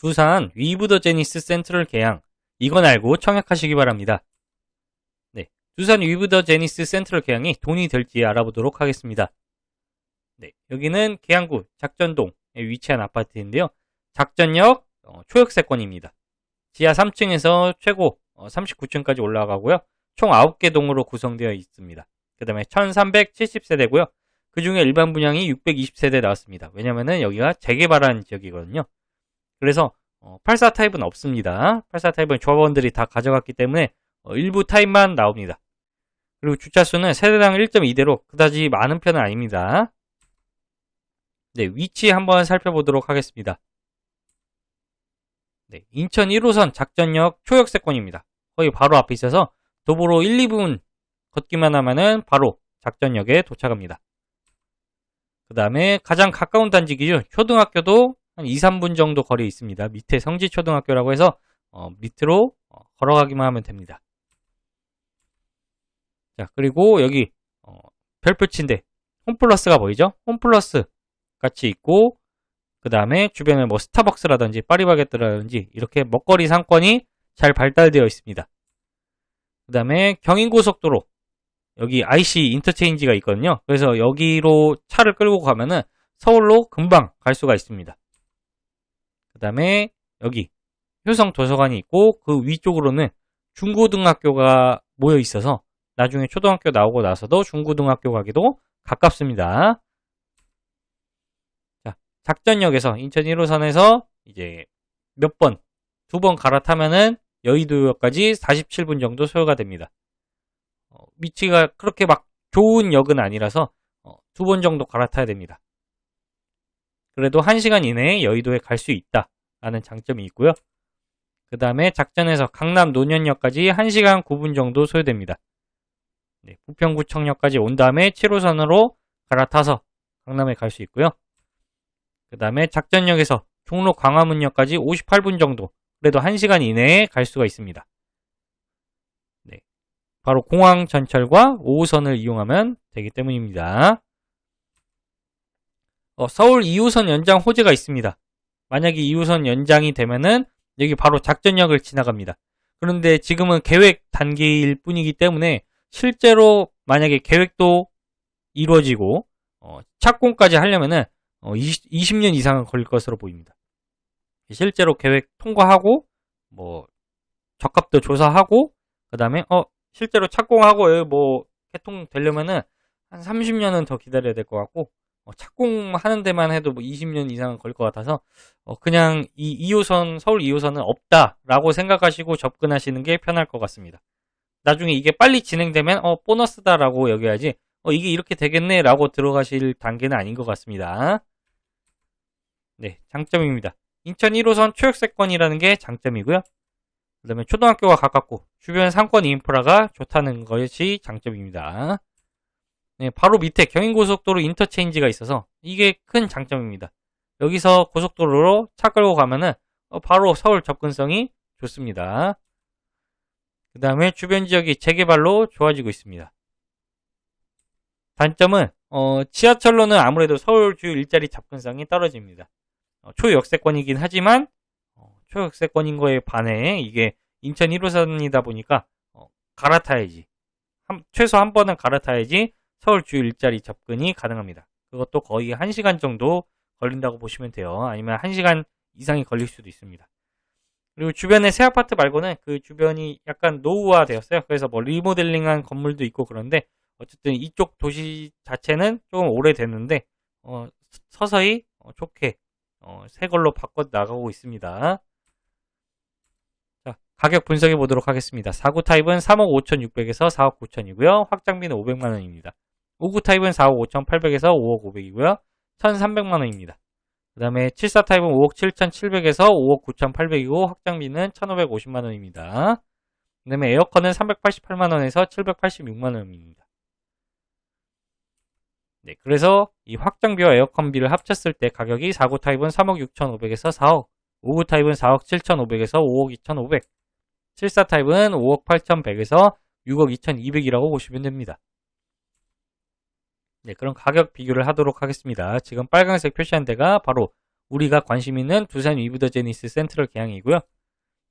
두산 위브 더 제니스 센트럴 계양, 이건 알고 청약하시기 바랍니다. 네, 두산 위브 더 제니스 센트럴 계양이 돈이 될지 알아보도록 하겠습니다. 네, 여기는 계양구 작전동에 위치한 아파트인데요. 작전역 초역세권입니다. 지하 3층에서 최고 39층까지 올라가고요. 총 9개 동으로 구성되어 있습니다. 그 다음에 1370세대고요. 그 중에 일반 분양이 620세대 나왔습니다. 왜냐면은 여기가 재개발한 지역이거든요. 그래서 84 타입은 없습니다. 84 타입은 조합원들이 다 가져갔기 때문에 일부 타입만 나옵니다. 그리고 주차수는 세대당 1.2대로 그다지 많은 편은 아닙니다. 네, 위치 한번 살펴보도록 하겠습니다. 네, 인천 1호선 작전역 초역세권입니다. 거의 바로 앞에 있어서 도보로 1, 2분 걷기만 하면은 바로 작전역에 도착합니다. 그 다음에 가장 가까운 단지 기준 초등학교도 한 2, 3분 정도 거리에 있습니다. 밑에 성지초등학교라고 해서 밑으로 걸어가기만 하면 됩니다. 자, 그리고 여기 별표치인데 홈플러스가 보이죠? 홈플러스 같이 있고, 그 다음에 주변에 뭐 스타벅스라든지 파리바게뜨라든지 이렇게 먹거리 상권이 잘 발달되어 있습니다. 그 다음에 경인고속도로 여기 IC 인터체인지가 있거든요. 그래서 여기로 차를 끌고 가면은 서울로 금방 갈 수가 있습니다. 그 다음에 여기 효성도서관이 있고, 그 위쪽으로는 중고등학교가 모여 있어서 나중에 초등학교 나오고 나서도 중고등학교 가기도 가깝습니다. 자, 작전역에서 인천 1호선에서 이제 두 번 갈아타면은 여의도역까지 47분 정도 소요가 됩니다. 위치가 그렇게 막 좋은 역은 아니라서 2번 정도 갈아타야 됩니다. 그래도 1시간 이내에 여의도에 갈 수 있다라는 장점이 있고요. 그 다음에 작전에서 강남 노년역까지 1시간 9분 정도 소요됩니다. 네, 부평구청역까지 온 다음에 7호선으로 갈아타서 강남에 갈 수 있고요. 그 다음에 작전역에서 종로 광화문역까지 58분 정도, 그래도 1시간 이내에 갈 수가 있습니다. 네, 바로 공항 전철과 5호선을 이용하면 되기 때문입니다. 서울 2호선 연장 호재가 있습니다. 만약에 2호선 연장이 되면은 여기 바로 작전역을 지나갑니다. 그런데 지금은 계획 단계일 뿐이기 때문에 실제로 만약에 계획도 이루어지고 착공까지 하려면은 20년 이상은 걸릴 것으로 보입니다. 실제로 계획 통과하고 뭐 적합도 조사하고 그 다음에 실제로 착공하고 뭐 개통되려면은 한 30년은 더 기다려야 될 것 같고, 착공하는 데만 해도 뭐 20년 이상은 걸릴 것 같아서 그냥 이 2호선 서울 2호선은 없다라고 생각하시고 접근하시는 게 편할 것 같습니다. 나중에 이게 빨리 진행되면 보너스다라고 여겨야지 이게 이렇게 되겠네 라고 들어가실 단계는 아닌 것 같습니다. 네, 장점입니다. 인천 1호선 초역세권이라는 게 장점이고요. 그 다음에 초등학교가 가깝고 주변 상권 인프라가 좋다는 것이 장점입니다. 네, 바로 밑에 경인고속도로 인터체인지가 있어서 이게 큰 장점입니다. 여기서 고속도로로 차 끌고 가면은 바로 서울 접근성이 좋습니다. 그 다음에 주변 지역이 재개발로 좋아지고 있습니다. 단점은 지하철로는 아무래도 서울 주요 일자리 접근성이 떨어집니다. 초역세권이긴 하지만 초역세권인 거에 반해 이게 인천 1호선이다 보니까 갈아타야지, 최소 한 번은 갈아타야지 서울 주요 일자리 접근이 가능합니다. 그것도 거의 1시간 정도 걸린다고 보시면 돼요. 아니면 1시간 이상이 걸릴 수도 있습니다. 그리고 주변에 새 아파트 말고는 그 주변이 약간 노후화 되었어요. 그래서 뭐 리모델링한 건물도 있고 그런데 어쨌든 이쪽 도시 자체는 조금 오래됐는데 서서히 좋게 새 걸로 바꿔 나가고 있습니다. 자, 가격 분석해 보도록 하겠습니다. 4구 타입은 3억 5,600에서 4억 9천이고요. 확장비는 500만 원입니다. 5구 타입은 4억 5,800에서 5억 500이고요. 1,300만 원입니다. 그 다음에 74 타입은 5억 7,700에서 5억 9,800이고 확장비는 1,550만 원입니다. 그 다음에 에어컨은 388만 원에서 786만 원입니다. 네, 그래서 이 확장비와 에어컨비를 합쳤을 때 가격이 4구 타입은 3억 6,500에서 4억, 5구 타입은 4억 7,500에서 5억 2,500, 74 타입은 5억 8,100에서 6억 2,200이라고 보시면 됩니다. 네, 그럼 가격 비교를 하도록 하겠습니다. 지금 빨간색 표시한 데가 바로 우리가 관심 있는 두산 위브더 제니스 센트럴 계양이고요.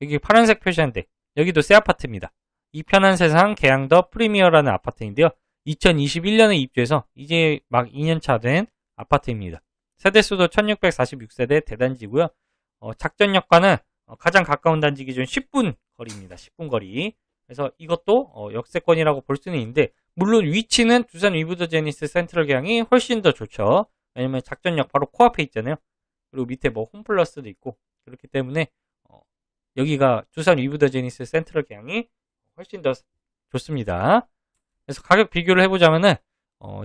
여기 파란색 표시한데 여기도 새 아파트입니다. 이 편한 세상 계양 더 프리미어라는 아파트인데요. 2021년에 입주해서 이제 막 2년차 된 아파트입니다. 세대수도 1646세대 대단지고요. 작전역과는 가장 가까운 단지 기준 10분 거리입니다. 10분 거리. 그래서 이것도 역세권이라고 볼 수는 있는데 물론 위치는 두산 위브더 제니스 센트럴 계양이 훨씬 더 좋죠. 왜냐면 작전역 바로 코앞에 있잖아요. 그리고 밑에 뭐 홈플러스도 있고 그렇기 때문에 여기가 두산 위브더 제니스 센트럴 계양이 훨씬 더 좋습니다. 그래서 가격 비교를 해보자면은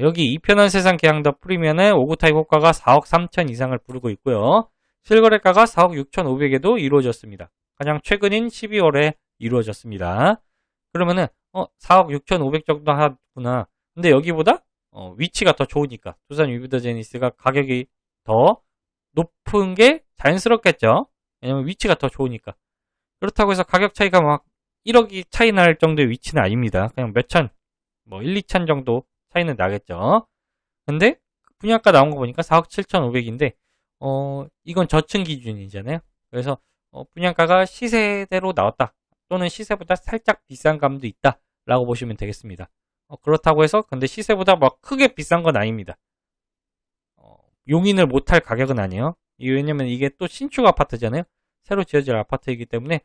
여기 이편한 세상 계양 더 프리미엄의 5구 타입 호가가 4억 3천 이상을 부르고 있고요. 실거래가가 4억 6천5백에도 이루어졌습니다. 가장 최근인 12월에 이루어졌습니다. 그러면은 4억 6천5백 정도 하구나. 근데 여기보다 위치가 더 좋으니까 두산 위브더 제니스가 가격이 더 높은 게 자연스럽겠죠. 왜냐면 위치가 더 좋으니까. 그렇다고 해서 가격 차이가 막 1억이 차이 날 정도의 위치는 아닙니다. 그냥 몇천, 뭐 1, 2천 정도 차이는 나겠죠. 근데 분양가 나온 거 보니까 4억 7천5백인데 이건 저층 기준이잖아요. 그래서 분양가가 시세대로 나왔다. 또는 시세보다 살짝 비싼 감도 있다. 라고 보시면 되겠습니다. 그렇다고 해서 근데 시세보다 막 크게 비싼 건 아닙니다. 용인을 못할 가격은 아니에요. 왜냐면 이게 또 신축 아파트잖아요. 새로 지어질 아파트이기 때문에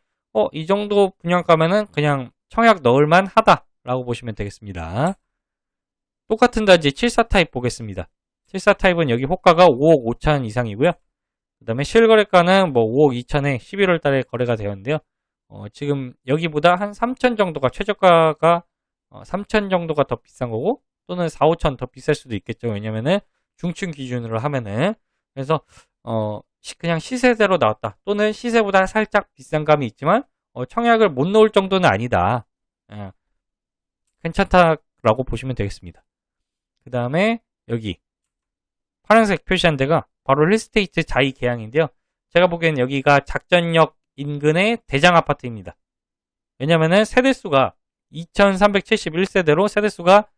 이 정도 분양가면은 그냥 청약 넣을만 하다라고 보시면 되겠습니다. 똑같은 단지 74 타입 보겠습니다. 74 타입은 여기 호가가 5억 5천 이상이고요. 그 다음에 실거래가는 뭐 5억 2천에 11월 달에 거래가 되었는데요. 지금 여기보다 한 3천 정도가 최저가가 3천 정도가 더 비싼 거고 또는 4, 5천 더 비쌀 수도 있겠죠. 왜냐면은 중층 기준으로 하면은 그래서 그냥 시세대로 나왔다. 또는 시세보다 살짝 비싼 감이 있지만 청약을 못 넣을 정도는 아니다. 괜찮다라고 보시면 되겠습니다. 그 다음에 여기 파란색 표시한 데가 바로 힐스테이트 자이 계양인데요. 제가 보기엔 여기가 작전역 인근의 대장 아파트입니다. 왜냐면은 세대수가 2371세대로 세대수가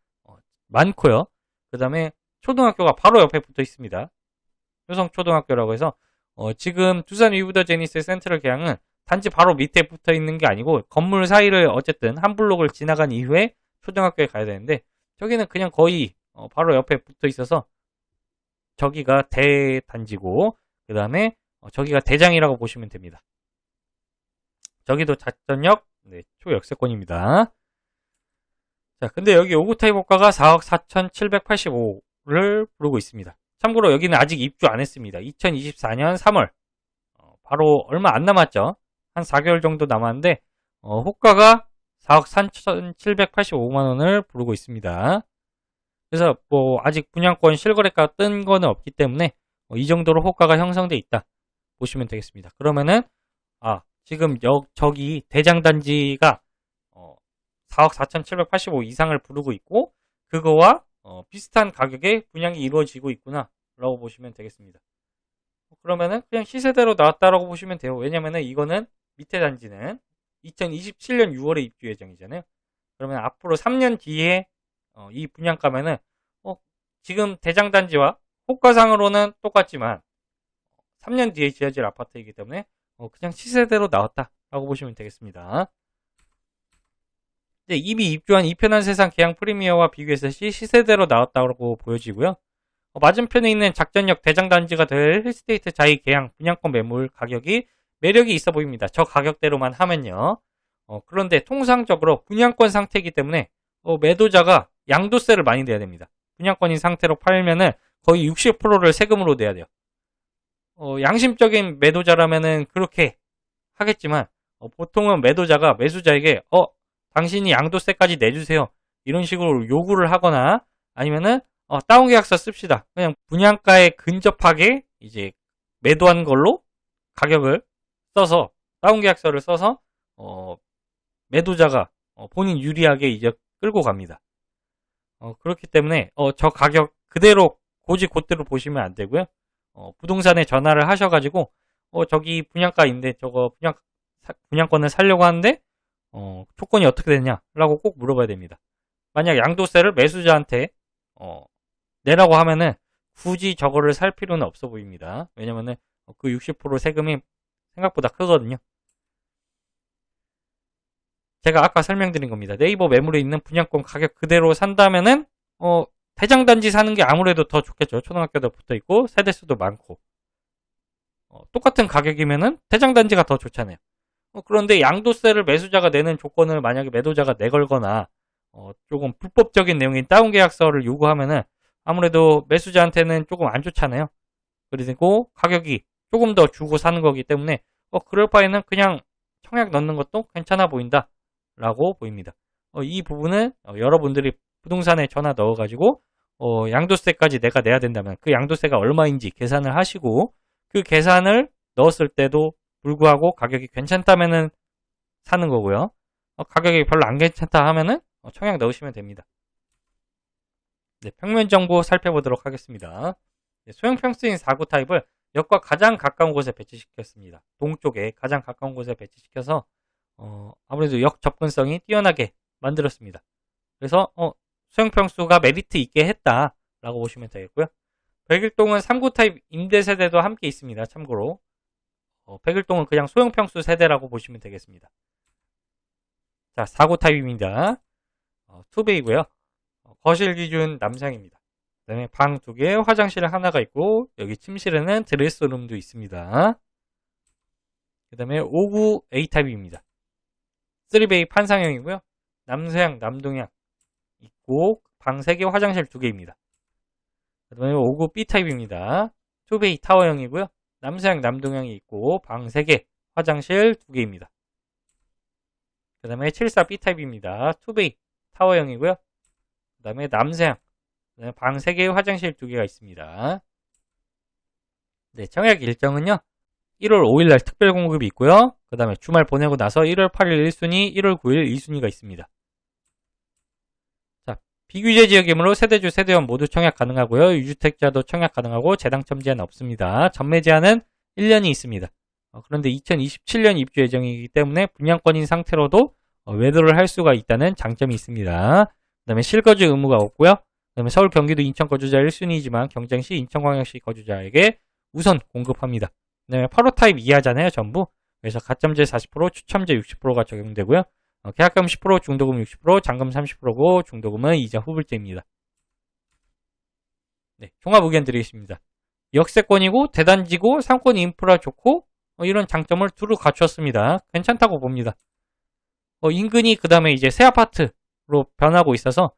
많고요. 그 다음에 초등학교가 바로 옆에 붙어 있습니다. 효성초등학교라고 해서 지금 두산 위브더 제니스 센트럴 계양은 단지 바로 밑에 붙어 있는 게 아니고 건물 사이를 어쨌든 한 블록을 지나간 이후에 초등학교에 가야 되는데 저기는 그냥 거의 바로 옆에 붙어 있어서 저기가 대단지고 그 다음에 저기가 대장이라고 보시면 됩니다. 저기도 작전역 초역세권입니다. 자, 근데 여기 5구 타입 호가가 4억 4,785를 부르고 있습니다. 참고로 여기는 아직 입주 안 했습니다. 2024년 3월 바로 얼마 안 남았죠. 한 4개월 정도 남았는데 호가가 4억 3,785만원을 부르고 있습니다. 그래서 뭐 아직 분양권 실거래가 뜬 거는 없기 때문에 이 정도로 호가가 형성돼 있다 보시면 되겠습니다. 그러면은 지금 저기 대장단지가 4억 4,785 이상을 부르고 있고 그거와 비슷한 가격에 분양이 이루어지고 있구나 라고 보시면 되겠습니다. 그러면은 그냥 시세대로 나왔다라고 보시면 돼요. 왜냐면은 이거는 밑에 단지는 2027년 6월에 입주 예정이잖아요. 그러면 앞으로 3년 뒤에 이 분양가면은 지금 대장단지와 호가상으로는 똑같지만 3년 뒤에 지어질 아파트이기 때문에 그냥 시세대로 나왔다라고 보시면 되겠습니다. 이제 이미 입주한 이편한 세상 계양 프리미어와 비교해서 시세대로 나왔다고 보여지고요. 맞은편에 있는 작전역 대장단지가 될 힐스테이트 자이 계양 분양권 매물 가격이 매력이 있어 보입니다. 저 가격대로만 하면요. 그런데 통상적으로 분양권 상태이기 때문에 매도자가 양도세를 많이 내야 됩니다. 분양권인 상태로 팔면은 거의 60%를 세금으로 내야 돼요. 양심적인 매도자라면은 그렇게 하겠지만 보통은 매도자가 매수자에게 당신이 양도세까지 내주세요. 이런 식으로 요구를 하거나 아니면은 다운계약서 씁시다. 그냥 분양가에 근접하게 이제 매도한 걸로 가격을 써서 다운계약서를 써서 매도자가 본인 유리하게 이제 끌고 갑니다. 그렇기 때문에 저 가격 그대로 곧대로 보시면 안 되고요. 부동산에 전화를 하셔가지고 저기 분양가인데 저거 분양권을 살려고 하는데 조건이 어떻게 되냐라고 꼭 물어봐야 됩니다. 만약 양도세를 매수자한테 내라고 하면은 굳이 저거를 살 필요는 없어 보입니다. 왜냐면은 그 60% 세금이 생각보다 크거든요. 제가 아까 설명드린 겁니다. 네이버 매물에 있는 분양권 가격 그대로 산다면은 대장단지 사는 게 아무래도 더 좋겠죠. 초등학교도 붙어 있고 세대수도 많고 똑같은 가격이면은 대장단지가 더 좋잖아요. 그런데 양도세를 매수자가 내는 조건을 만약에 매도자가 내걸거나 조금 불법적인 내용인 다운계약서를 요구하면은 아무래도 매수자한테는 조금 안 좋잖아요. 그리고 가격이 조금 더 주고 사는 거기 때문에 그럴 바에는 그냥 청약 넣는 것도 괜찮아 보인다 라고 보입니다. 이 부분은 여러분들이 부동산에 전화 넣어가지고 양도세까지 내가 내야 된다면 그 양도세가 얼마인지 계산을 하시고 그 계산을 넣었을 때도 불구하고 가격이 괜찮다면은 사는 거고요. 가격이 별로 안 괜찮다 하면은 청약 넣으시면 됩니다. 네, 평면 정보 살펴보도록 하겠습니다. 네, 소형 평수인 4구 타입을 역과 가장 가까운 곳에 배치시켰습니다. 동쪽에 가장 가까운 곳에 배치시켜서 아무래도 역 접근성이 뛰어나게 만들었습니다. 그래서 소형 평수가 메리트 있게 했다라고 보시면 되겠고요. 백일동은 3구 타입 임대 세대도 함께 있습니다. 참고로 백일동은 그냥 소형 평수 세대라고 보시면 되겠습니다. 자, 4구 타입입니다. 투베이고요. 거실 기준 남상입니다. 그 다음에 방 2개, 화장실 하나가 있고 여기 침실에는 드레스룸도 있습니다. 그 다음에 5구 A타입입니다. 3베이 판상형이고요. 남서양, 남동양 있고 방 3개, 화장실 2개입니다. 그 다음에 5구 B타입입니다. 2베이 타워형이고요. 남서양, 남동양이 있고 방 3개, 화장실 2개입니다. 그 다음에 74 B타입입니다. 2베이 타워형이고요. 그 다음에 남서양, 방 3개, 화장실 2개가 있습니다. 네, 청약 일정은요. 1월 5일날 특별 공급이 있고요. 그 다음에 주말 보내고 나서 1월 8일 1순위, 1월 9일 2순위가 있습니다. 자, 비규제 지역이므로 세대주, 세대원 모두 청약 가능하고요. 유주택자도 청약 가능하고 재당첨 제한 없습니다. 전매 제한은 1년이 있습니다. 그런데 2027년 입주 예정이기 때문에 분양권인 상태로도 매도를 할 수가 있다는 장점이 있습니다. 그 다음에 실거주 의무가 없고요. 그 다음에 서울, 경기도, 인천 거주자 1순위이지만 경쟁시, 인천광역시 거주자에게 우선 공급합니다. 그 다음에 8호 타입 이하잖아요, 전부. 그래서 가점제 40%, 추첨제 60%가 적용되고요. 계약금 10%, 중도금 60%, 잔금 30%고 중도금은 이자 후불제입니다. 네, 종합 의견 드리겠습니다. 역세권이고 대단지고 상권 인프라 좋고 이런 장점을 두루 갖추었습니다. 괜찮다고 봅니다. 인근이 그 다음에 이제 새 아파트로 변하고 있어서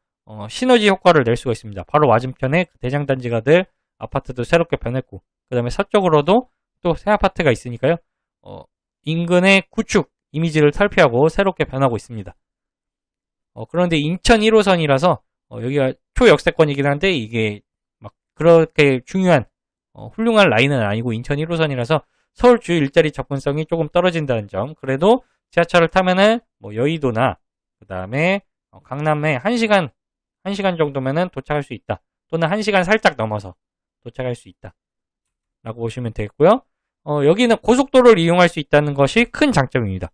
시너지 효과를 낼 수가 있습니다. 바로 맞은편에 대장단지가 될 아파트도 새롭게 변했고 그 다음에 서쪽으로도 또 새 아파트가 있으니까요. 인근의 구축 이미지를 탈피하고 새롭게 변하고 있습니다. 그런데 인천 1호선이라서 여기가 초역세권이긴 한데 이게 막 그렇게 중요한 훌륭한 라인은 아니고 인천 1호선이라서 서울 주요 일자리 접근성이 조금 떨어진다는 점. 그래도 지하철을 타면은 뭐 여의도나 그 다음에 강남에 1시간 정도면은 도착할 수 있다. 또는 1시간 살짝 넘어서 도착할 수 있다. 라고 보시면 되겠고요. 여기는 고속도로를 이용할 수 있다는 것이 큰 장점입니다.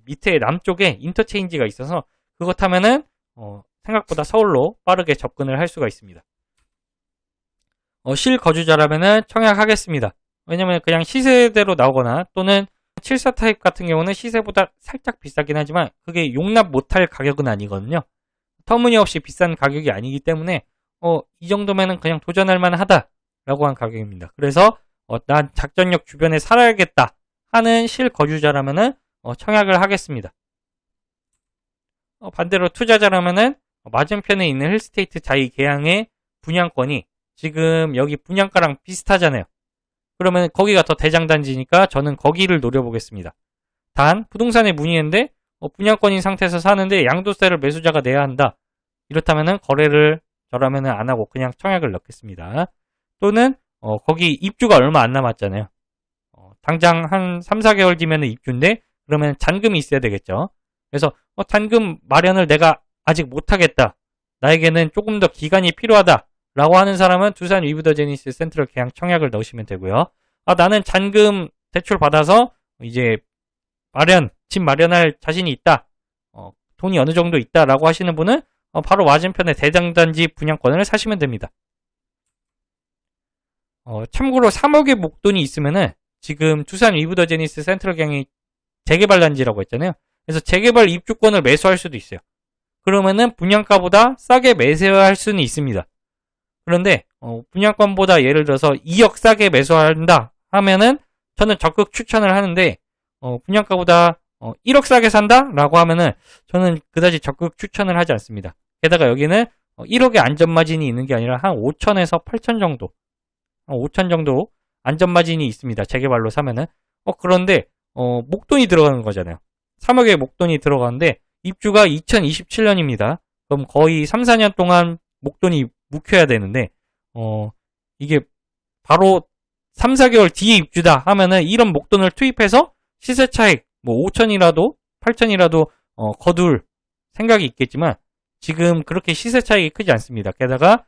밑에 남쪽에 인터체인지가 있어서 그거 타면은 생각보다 서울로 빠르게 접근을 할 수가 있습니다. 실거주자라면은 청약하겠습니다. 왜냐면 그냥 시세대로 나오거나 또는 74 타입 같은 경우는 시세보다 살짝 비싸긴 하지만 그게 용납 못할 가격은 아니거든요. 터무니없이 비싼 가격이 아니기 때문에 이 정도면은 그냥 도전할 만하다라고 한 가격입니다. 그래서 난 작전역 주변에 살아야겠다 하는 실거주자라면은 청약을 하겠습니다. 반대로 투자자라면은 맞은편에 있는 힐스테이트 자이 계양의 분양권이 지금 여기 분양가랑 비슷하잖아요. 그러면 거기가 더 대장단지니까 저는 거기를 노려보겠습니다. 단 부동산에 문의했는데 분양권인 상태에서 사는데 양도세를 매수자가 내야 한다. 이렇다면은 거래를 저라면은 안 하고 그냥 청약을 넣겠습니다. 또는 거기 입주가 얼마 안 남았잖아요. 당장 한 3, 4개월 뒤면은 입주인데 그러면 잔금이 있어야 되겠죠. 그래서 잔금 마련을 내가 아직 못하겠다. 나에게는 조금 더 기간이 필요하다. 라고 하는 사람은 두산 위브더 제니시스 센트럴 계양 청약을 넣으시면 되고요. 나는 잔금 대출 받아서 이제 집 마련할 자신이 있다. 돈이 어느 정도 있다라고 하시는 분은 바로 맞은편에 대장단지 분양권을 사시면 됩니다. 참고로 3억의 목돈이 있으면은 지금 두산 위브더 제니스 센트럴 경이 재개발 단지라고 했잖아요. 그래서 재개발 입주권을 매수할 수도 있어요. 그러면은 분양가보다 싸게 매수할 수는 있습니다. 그런데 분양권보다 예를 들어서 2억 싸게 매수한다 하면은 저는 적극 추천을 하는데 분양가보다 1억 싸게 산다라고 하면은 저는 그다지 적극 추천을 하지 않습니다. 게다가 여기는 1억의 안전마진이 있는 게 아니라 한 5천에서 8천 정도, 5천 정도 안전마진이 있습니다. 재개발로 사면은. 그런데 목돈이 들어가는 거잖아요. 3억의 목돈이 들어가는데 입주가 2027년입니다. 그럼 거의 3, 4년 동안 목돈이 묵혀야 되는데 이게 바로 3, 4개월 뒤에 입주다 하면은 이런 목돈을 투입해서 시세 차익 뭐 5천이라도 8천이라도 거둘 생각이 있겠지만 지금 그렇게 시세 차익이 크지 않습니다. 게다가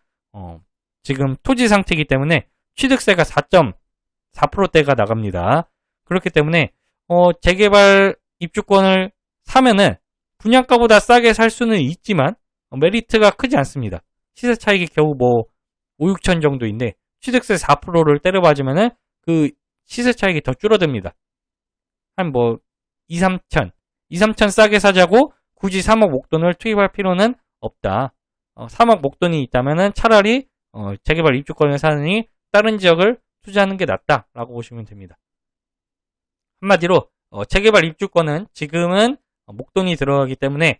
지금 토지 상태이기 때문에 취득세가 4.4%대가 나갑니다. 그렇기 때문에 재개발 입주권을 사면은 분양가보다 싸게 살 수는 있지만 메리트가 크지 않습니다. 시세 차익이 겨우 뭐 5, 6천 정도인데 취득세 4%를 때려맞으면은 그 시세 차익이 더 줄어듭니다. 한 뭐 2, 3천 싸게 사자고 굳이 3억 목돈을 투입할 필요는 없다. 3억 목돈이 있다면은 차라리 재개발 입주권을 사느니 다른 지역을 투자하는 게 낫다라고 보시면 됩니다. 한마디로 재개발 입주권은 지금은 목돈이 들어가기 때문에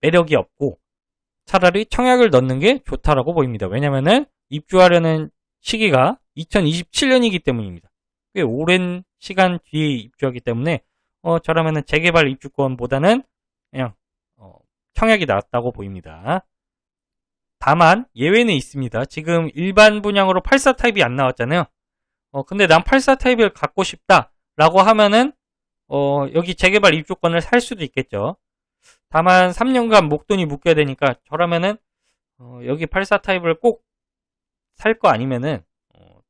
매력이 없고 차라리 청약을 넣는 게 좋다라고 보입니다. 왜냐면은 입주하려는 시기가 2027년이기 때문입니다. 꽤 오랜 시간 뒤에 입주하기 때문에 저라면은 재개발 입주권보다는 그냥 청약이 낫다고 보입니다. 다만 예외는 있습니다. 지금 일반 분양으로 84 타입이 안 나왔잖아요. 근데 난 84 타입을 갖고 싶다라고 하면은 여기 재개발 입주권을 살 수도 있겠죠. 다만 3년간 목돈이 묶여야 되니까 저라면은 여기 84 타입을 꼭 살 거 아니면은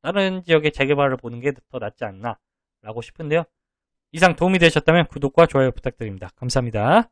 다른 지역의 재개발을 보는 게 더 낫지 않나 라고 싶은데요. 이상 도움이 되셨다면 구독과 좋아요 부탁드립니다. 감사합니다.